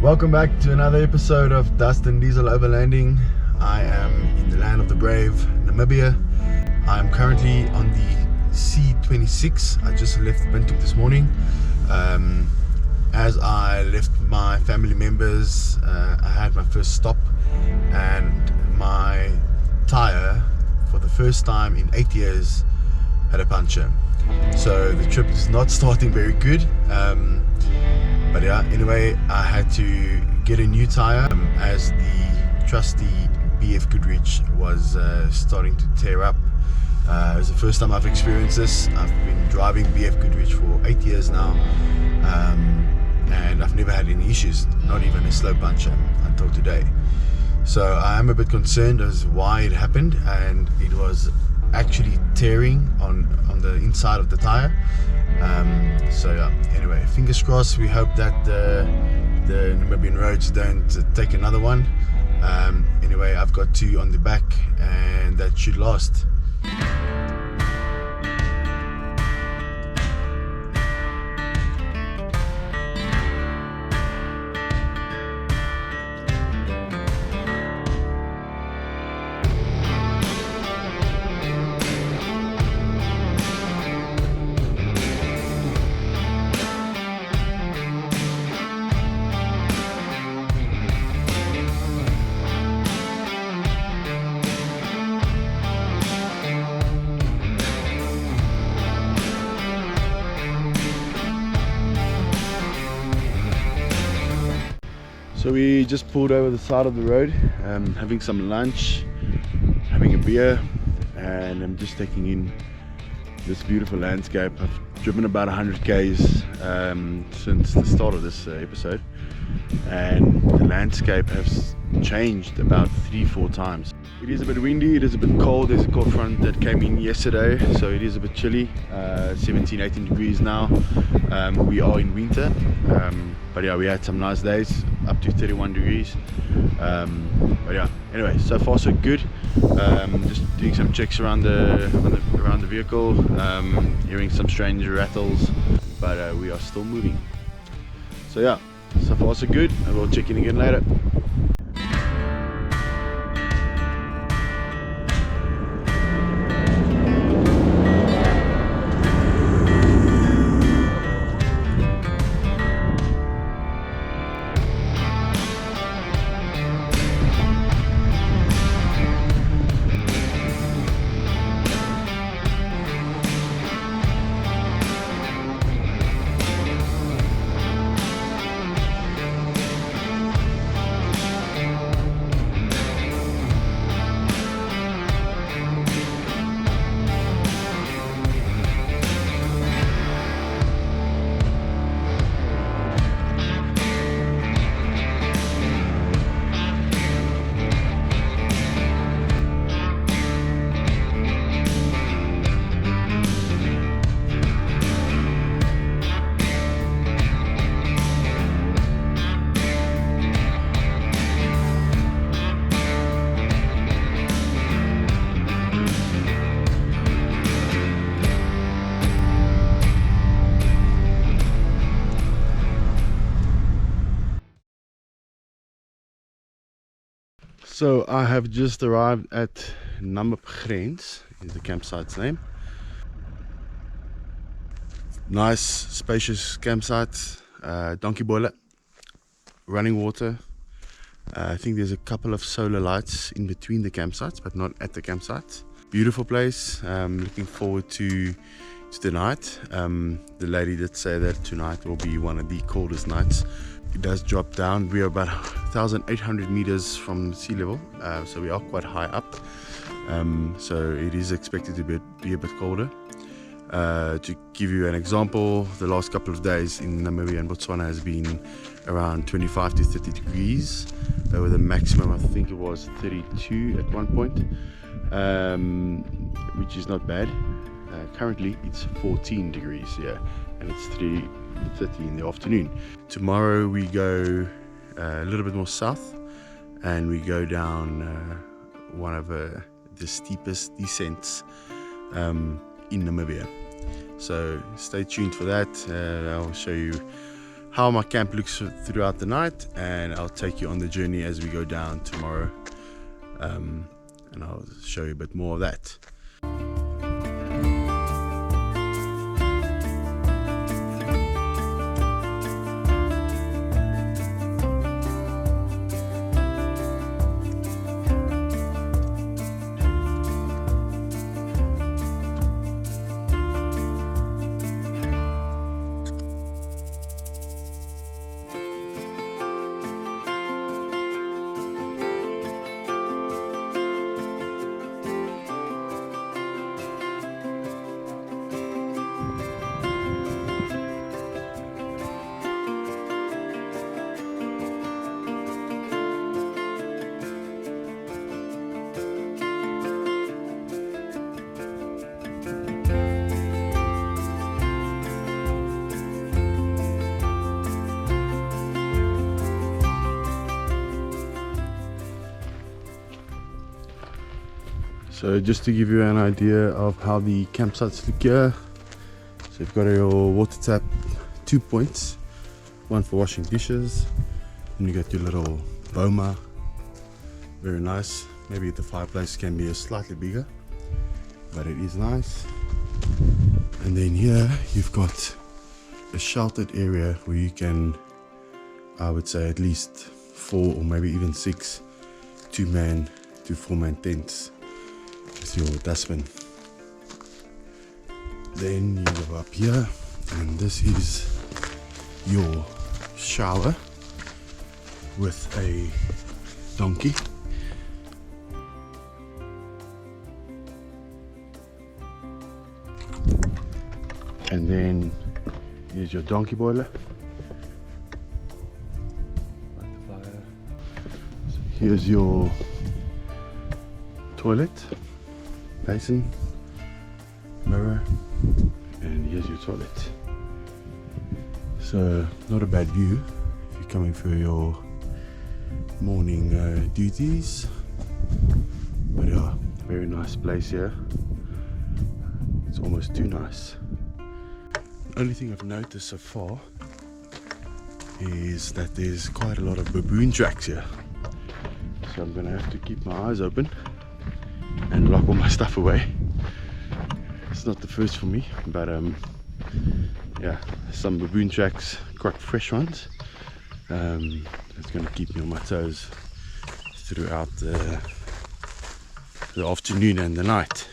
Welcome back to another episode of Dust and Diesel Overlanding. I am in the land of the brave, Namibia. I am currently on the C26. I just left Windhoek this morning. As I left my family members, I had my first stop and my tire, for the first time in 8 years, had a puncture. So the trip is not starting very good. But yeah, anyway, I had to get a new tire as the trusty BF Goodrich was starting to tear up. It was the first time I've experienced this. I've been driving BF Goodrich for 8 years now, and I've never had any issues, not even a slow puncture until today. So I am a bit concerned as why it happened, and it was actually tearing on the inside of the tire. So yeah, anyway, fingers crossed. We hope that the Namibian roads don't take another one. Anyway, I've got two on the back and that should last. So we just pulled over the side of the road, having some lunch, having a beer, and I'm just taking in this beautiful landscape. I've driven about 100 k's since the start of this episode, and the landscape has changed about 3-4 times. It is a bit windy, it is a bit cold. There's a cold front that came in yesterday, so it is a bit chilly. 17-18 degrees now. We are in winter, but yeah, we had some nice days up to 31 degrees. But yeah, anyway, so far so good. Just doing some checks around the vehicle, hearing some strange rattles, but we are still moving. So yeah, so far so good, and we'll check in again later. So I have just arrived at NamibGrens, is the campsite's name. Nice, spacious campsite, donkey boiler, running water. I think there's a couple of solar lights in between the campsites, but not at the campsite. Beautiful place. Looking forward to the night. The lady did say that tonight will be one of the coldest nights. It does drop down. We are about 1,800 meters from sea level, so we are quite high up. So it is expected to be a bit colder. To give you an example, the last couple of days in Namibia and Botswana has been around 25 to 30 degrees, with a maximum, I think it was 32 at one point, which is not bad. Currently it's 14 degrees, yeah, and it's 3:30 in the afternoon. Tomorrow we go a little bit more south, and we go down one of the steepest descents in Namibia. So stay tuned for that. I'll show you how my camp looks throughout the night, and I'll take you on the journey as we go down tomorrow, and I'll show you a bit more of that. So just to give you an idea of how the campsites look here, so you've got your water tap, 2 points, one for washing dishes, and you got your little boma, very nice. Maybe the fireplace can be slightly bigger, but it is nice. And then here you've got a sheltered area where you can, I would say, at least 4 or maybe even 6 2-man to 4-man tents with your dustbin. Then you go up here, and this is your shower with a donkey. And then here's your donkey boiler. Light the fire. So here's your toilet, basin, mirror, and here's your toilet. So not a bad view if you're coming for your morning duties. But yeah, very nice place here. It's almost too nice. The only thing I've noticed so far is that there's quite a lot of baboon tracks here. So I'm gonna have to keep my eyes open and lock all my stuff away. It's not the first for me, but yeah, some baboon tracks, quite fresh ones. It's going to keep me on my toes throughout the afternoon and the night.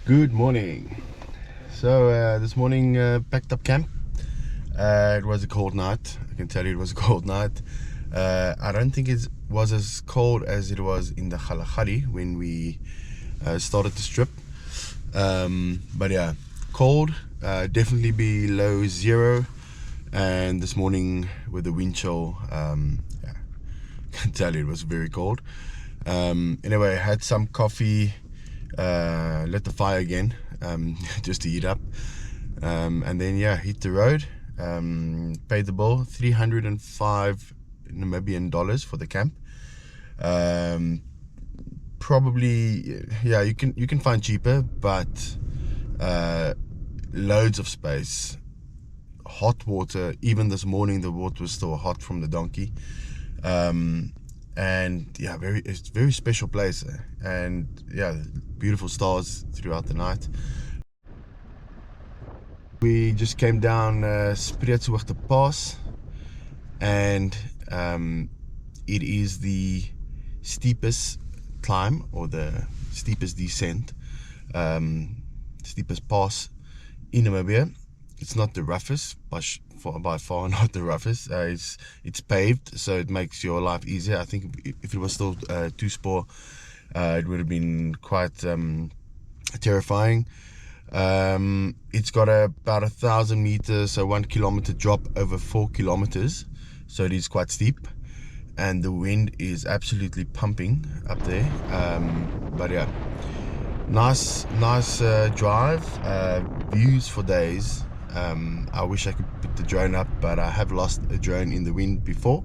Good morning. So this morning packed up camp, It was a cold night. I can tell you it was a cold night. I don't think it was as cold as it was in the Kgalagadi when we started this trip. But yeah, cold, definitely below 0. And this morning with the wind chill, yeah, I can tell you it was very cold. Anyway, I had some coffee, lit the fire again, just to heat up, and then yeah, hit the road. Paid the bill, 305 Namibian dollars for the camp. Probably, yeah, you can find cheaper, but loads of space, hot water. Even this morning the water was still hot from the donkey. And yeah, it's a very special place, and yeah, beautiful stars throughout the night. We just came down Spreetshoogte pass, and it is the steepest climb or the steepest descent, steepest pass in Namibia. It's not the roughest, by far not the roughest. It's paved, so it makes your life easier. I think if it was still two-spore, it would have been quite terrifying. It's got about 1,000 meters, so 1 kilometer drop over 4 kilometers, so it is quite steep, and the wind is absolutely pumping up there. But yeah, nice drive, views for days. I wish I could put the drone up, but I have lost a drone in the wind before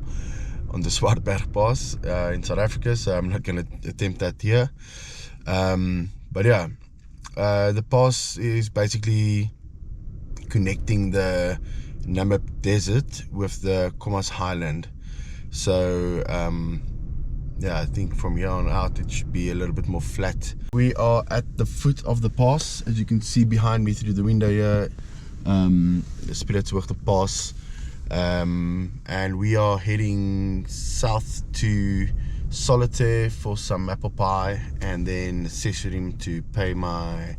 on the Swartberg Pass in South Africa, so I'm not going to attempt that here. But yeah, the pass is basically connecting the Namib desert with the Khomas highland. So yeah, I think from here on out it should be a little bit more flat. We are at the foot of the pass, as you can see behind me through the window here. The Spreetshoogte pass, and we are heading south to Solitaire for some apple pie, and then Sesrim to pay my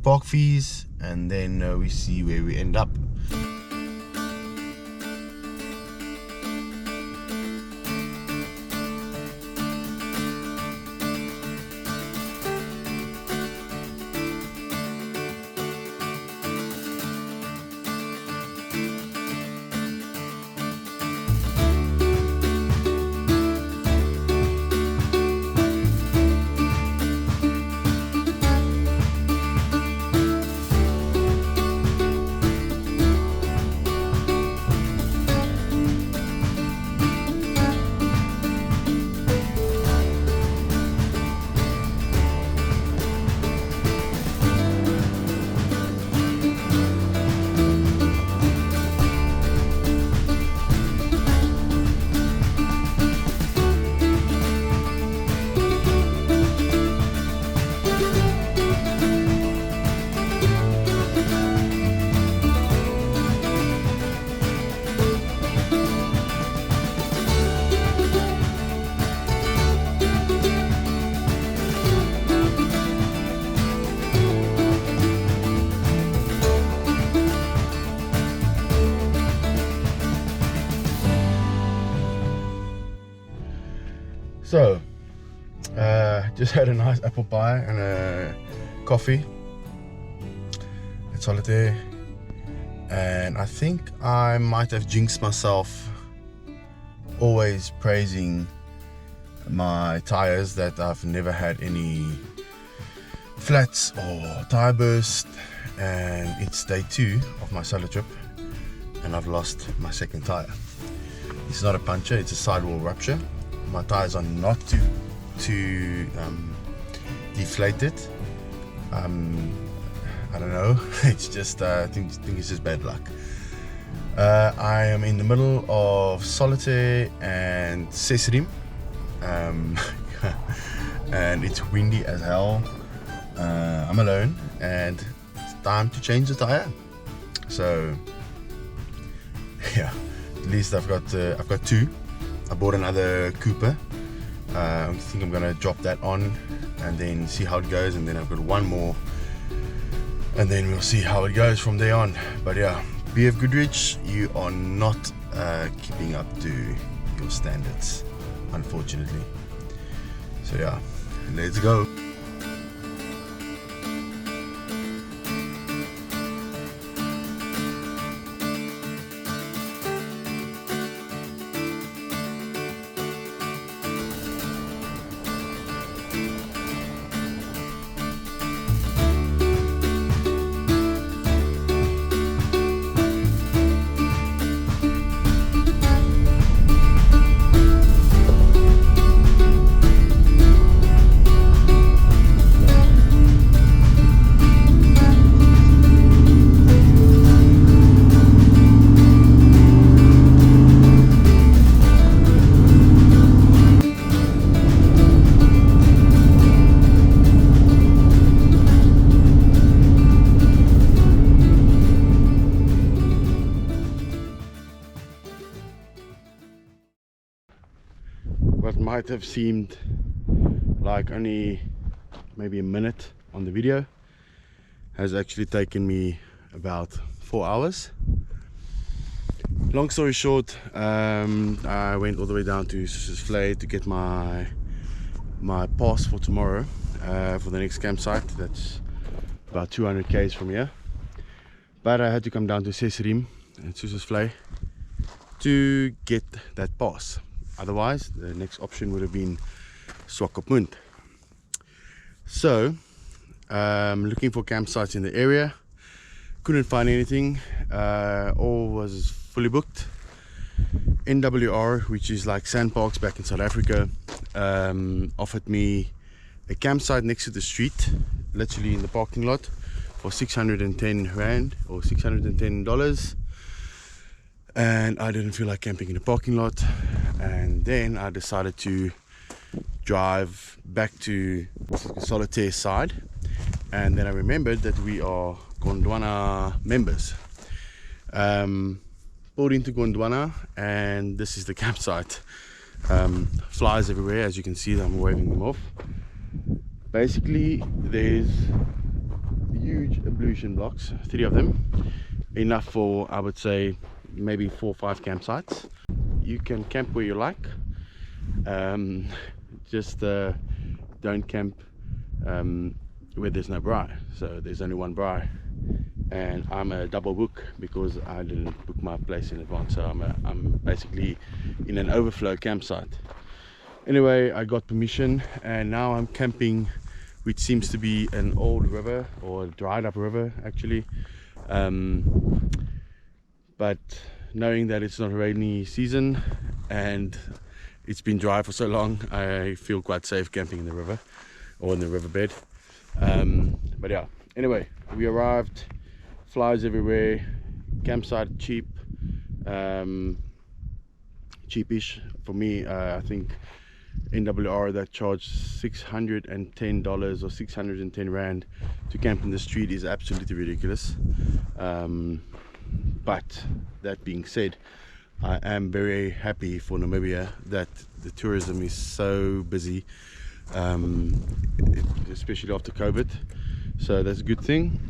park fees, and then we see where we end up. So, just had a nice apple pie and a coffee at Solitaire, and I think I might have jinxed myself always praising my tires, that I've never had any flats or tire burst, and it's day 2 of my solo trip and I've lost my second tire. It's not a puncture, it's a sidewall rupture. My tires are not too deflated. I don't know. It's just I think it's just bad luck. I am in the middle of Solitaire and Sesrim, and it's windy as hell. I'm alone, and it's time to change the tire. So yeah, at least I've got 2. I bought another Cooper. I think I'm gonna drop that on and then see how it goes, and then I've got one more, and then we'll see how it goes from there on. But yeah, BF Goodrich, you are not keeping up to your standards, unfortunately. So yeah, let's go. What might have seemed like only maybe a minute on the video has actually taken me about 4 hours. Long story short, I went all the way down to Spreetshoogte to get my pass for tomorrow, for the next campsite. That's about 200 k's from here, but I had to come down to Spreetshoogte and Spreetshoogte to get that pass. Otherwise, the next option would have been Swakopmund. So, looking for campsites in the area, couldn't find anything. All was fully booked. NWR, which is like sandparks back in South Africa, offered me a campsite next to the street, literally in the parking lot, for 610 Rand or $610. And I didn't feel like camping in the parking lot, and then I decided to drive back to Solitaire side, and then I remembered that we are Gondwana members. Pulled into Gondwana, and this is the campsite. Flies everywhere, as you can see. I'm waving them off. Basically, there's huge ablution blocks, 3 of them, enough for, I would say, maybe 4 or 5 campsites. You can camp where you like, just don't camp where there's no braai. So there's only one braai, and I'm a double book because I didn't book my place in advance. So I'm basically in an overflow campsite. Anyway, I got permission, and now I'm camping, which seems to be an old river, or a dried up river actually. But knowing that it's not a rainy season and it's been dry for so long, I feel quite safe camping in the river or in the riverbed. But yeah, anyway, we arrived, flies everywhere, campsite cheap, cheapish for me. I think NWR that charged $610 or 610 Rand to camp in the street is absolutely ridiculous. But that being said, I am very happy for Namibia that the tourism is so busy, especially after COVID. So that's a good thing.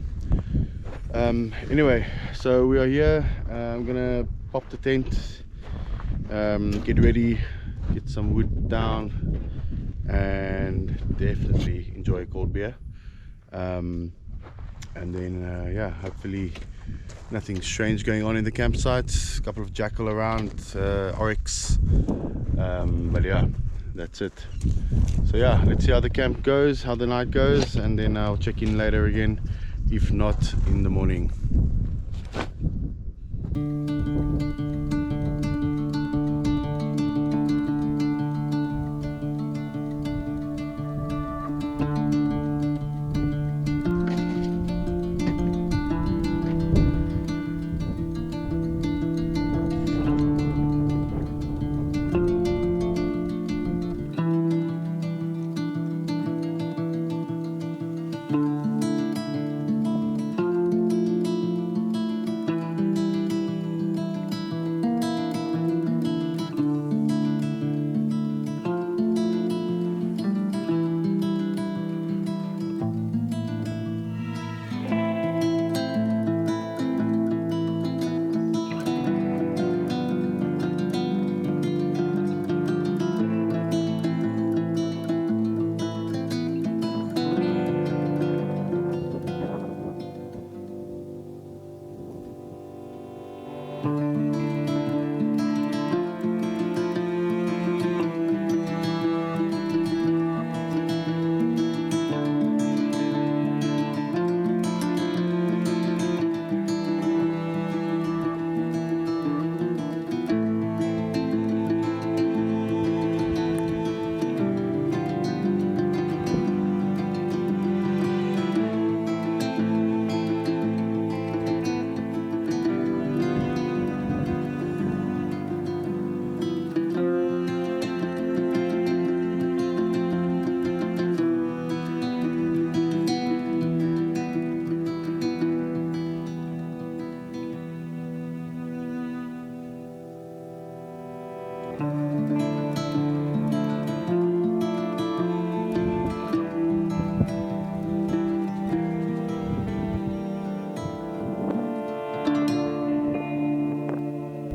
Anyway, so we are here. I'm gonna pop the tent, get ready, get some wood down, and definitely enjoy a cold beer. And then yeah, hopefully nothing strange going on in the campsite. A couple of jackal around, oryx, but yeah, that's it. So yeah, let's see how the camp goes, how the night goes, and then I'll check in later again, if not in the morning.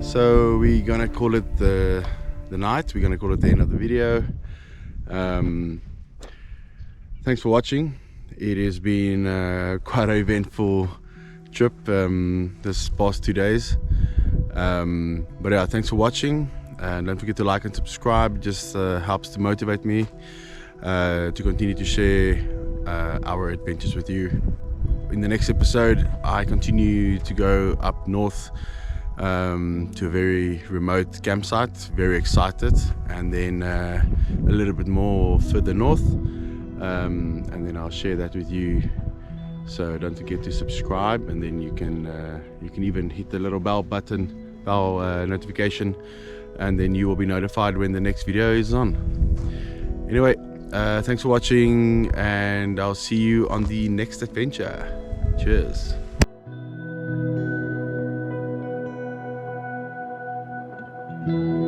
So we're gonna call it the night. We're gonna call it the end of the video. Thanks for watching. It has been quite an eventful trip this past 2 days. But yeah, thanks for watching, and don't forget to like and subscribe. It just helps to motivate me to continue to share our adventures with you. In the next episode, I continue to go up north to a very remote campsite. Very excited. And then a little bit more further north, and then I'll share that with you. So don't forget to subscribe, and then you can even hit the little bell notification, and then you will be notified when the next video is on. Anyway, thanks for watching, and I'll see you on the next adventure. Cheers. Thank you.